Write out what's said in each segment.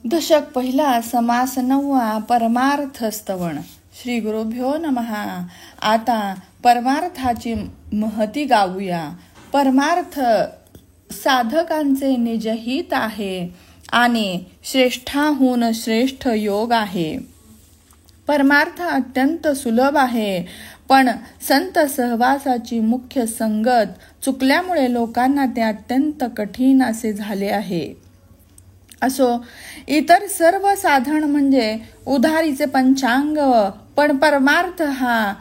दशक पहिला, समास 9, परमार्थ स्तवन. श्री गुरुभ्यो नमः. आता परमार्थाची महती गाऊया. परमार्थ साधकांचे निजहित आहे आणि श्रेष्ठाहून श्रेष्ठ योग आहे. परमार्थ अत्यंत सुलभ आहे, पण संत सहवासाची मुख्य संगत चुकल्यामुळे लोकांना ते अत्यंत कठीण असे झाले आहे. असो, इतर सर्व साधन म्हणजे उधारीचे पंचांग, पण परमार्थ हा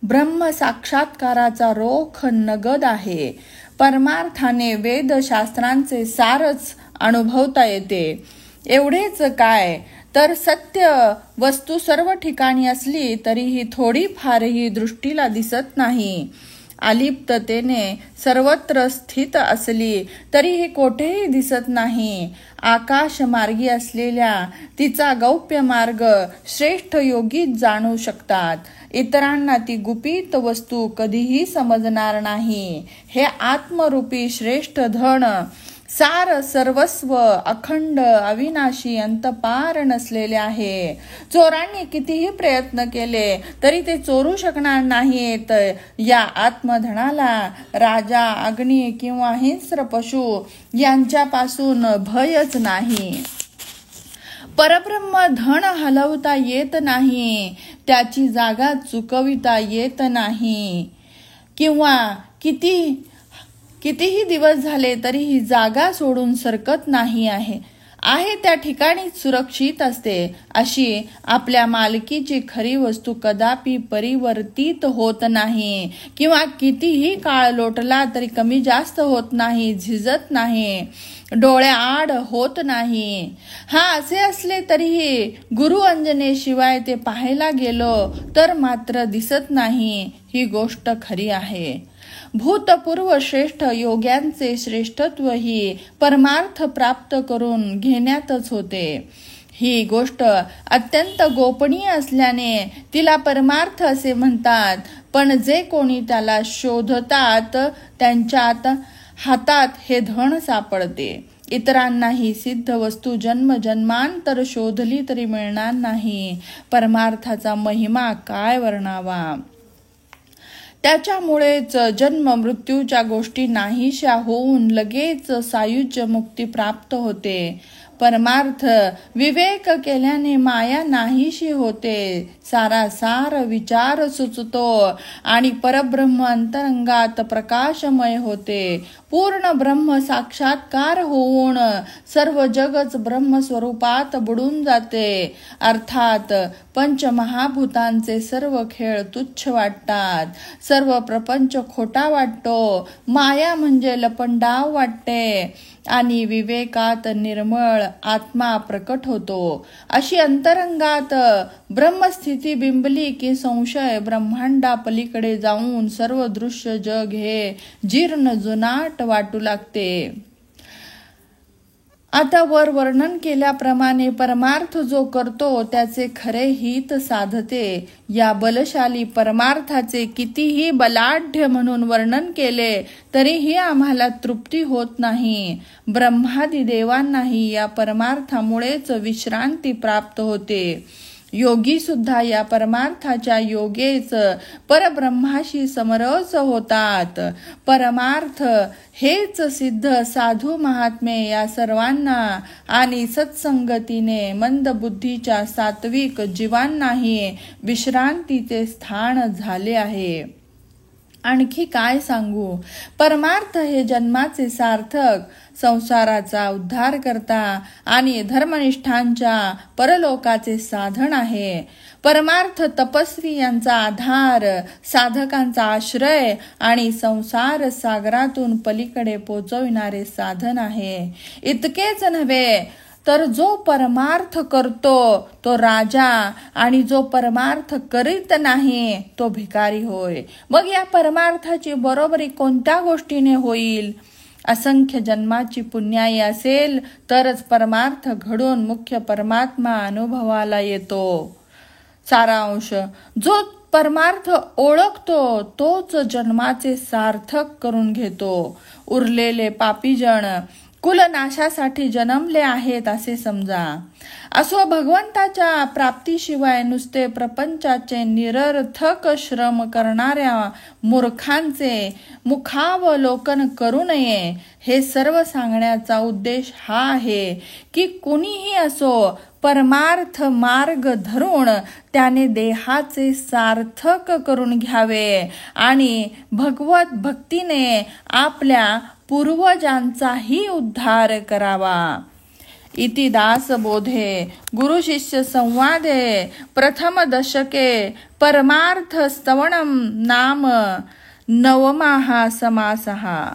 ब्रह्म साक्षात्काराचा रोख नगद आहे. परमार्थाने वेदशास्त्रांचे सारच अनुभवता येते. एवढेच काय, तर सत्य वस्तू सर्व ठिकाणी असली तरीही थोडीफारही दृष्टीला दिसत नाही. अलिप्ततेने सर्वत्र स्थित असली तरीही कोठेही दिसत नाही. आकाशमार्गी असलेल्या तिचा गौप्य मार्ग श्रेष्ठ योगीच जाणू शकतात. इतरांना ती गुपित वस्तू कधीही समजणार नाही. हे आत्मरूपी श्रेष्ठ धन सार सर्वस्व अखंड अविनाशी अंतपार नसलेले आहे. चोरांनी कितीही प्रयत्न केले तरी ते चोरू शकणार नाहीत. या आत्मधनाला राजा, अग्नी किंवा हिंस्र पशु यांच्यापासून भयच नाही. परब्रह्म धन हलवता येत नाही, त्याची जागा चुकविता येत नाही. किंवा कितीही दिवस झाले तरी ही जागा सोडून सरकत नाही आहे त्या ठिकाणीच सुरक्षित असते. अशी आपल्या मालकीची खरी वस्तू कदापि परिवर्तित होत नाही, किंवा कितीही काळ लोटला तरी कमी जास्त होत नाही, झिजत नाही, डोळ्याआड होत नाही. असे असले तरीही गुरु अंजनेशिवाय ते पाहायला गेलो तर मात्र दिसत नाही. ही गोष्ट खरी आहे. भूतपूर्व श्रेष्ठ योग्यांचे श्रेष्ठत्व ही परमार्थ प्राप्त करून घेण्यातच होते. ही गोष्ट अत्यंत गोपनीय असल्याने तिला परमार्थ असे म्हणतात. पण जे कोणी त्याला शोधतात त्यांच्या हातात हे धन सापडते. इतरांना ही सिद्ध वस्तू जन्मजन्मांतर शोधली तरी मिळणार नाही. परमार्थाचा महिमा काय वर्णावा. त्याच्यामुळेच जन्म मृत्यूच्या गोष्टी नाहीशा होऊन लगेच सायुज्य मुक्ती प्राप्त होते. परमार्थ विवेक केल्याने माया नाहीशी होते. सारासार विचार सुचतो आणि परब्रह्म अंतरंगात प्रकाशमय होते. पूर्ण ब्रह्म साक्षात्कार होऊन सर्व जगच ब्रह्मस्वरूपात बुडून जाते. अर्थात पंचमहाभूतांचे सर्व खेळ तुच्छ वाटतात. सर्व प्रपंच खोटा वाटतो. माया म्हणजे लपंडाव वाटते आणि विवेकात निर्मळ आत्मा प्रकट होतो. अशी अंतरंगात ब्रह्मस्थिती बिंबली की संशय ब्रह्मांडा पलीकडे जाऊन सर्व दृश्य जग हे जीर्ण जुनाट वाटू लागते. आता वर वर्णन केल्याप्रमाणे परमार्थ जो करतो त्याचे खरे हित साधते. या बलशाली परमार्थाचे कितीही बलाढ्य म्हणून वर्णन केले तरीही आम्हाला तृप्ती होत नाही. ब्रह्मादी देवांनाही या परमार्थामुळेच विश्रांती प्राप्त होते. योगी सुद्धा या परमार्थाच्या योगेच परब्रह्माशी समरस होतात. परमार्थ हेच सिद्ध साधू महात्मे या सर्वांना आणि सत्संगतीने मंदबुद्धीच्या सात्विक जीवांनाही विश्रांतीचे स्थान झाले आहे. आणखी काय सांगू. परमार्थ हे जन्माचे सार्थक, संसाराचा उद्धार करता आणि धर्मनिष्ठांच्या परलोकाचे साधन आहे. परमार्थ तपस्वी यांचा आधार, साधकांचा आश्रय आणि संसार सागरातून पलीकडे पोचविणारे साधन आहे. इतकेच नव्हे तर जो परमार्थ करतो तो राजा आणि जो परमार्थ करीत नाही तो भिकारी होय. मग या परमार्थाची बरोबरी कोणत्या गोष्टीने होईल. असंख्य जन्माची पुण्याई असेल तरच परमार्थ घडून मुख्य परमात्मा अनुभवाला येतो. सारांश, जो परमार्थ ओळखतो तोच जन्माचे सार्थक करून घेतो. उरलेले पापीजण कुलनाशासाठी जन्मले आहेत असे समजा. असो, भगवंताच्या प्राप्तीशिवाय नुसते प्रपंचाचे निरर्थक श्रम करणाऱ्या मूर्खांचे मुखावलोकन करू नये. हे सर्व सांगण्याचा उद्देश हा आहे की कुणीही असो, परमार्थ मार्ग धरून त्याने देहाचे सार्थक करून घ्यावे आणि भगवत भक्तीने आपल्या पूर्वजांचाही उद्धार करावा. इति दासबोधे गुरु शिष्य संवादे प्रथम दशके परमार्थ स्तवनम नाम 9वा समासः.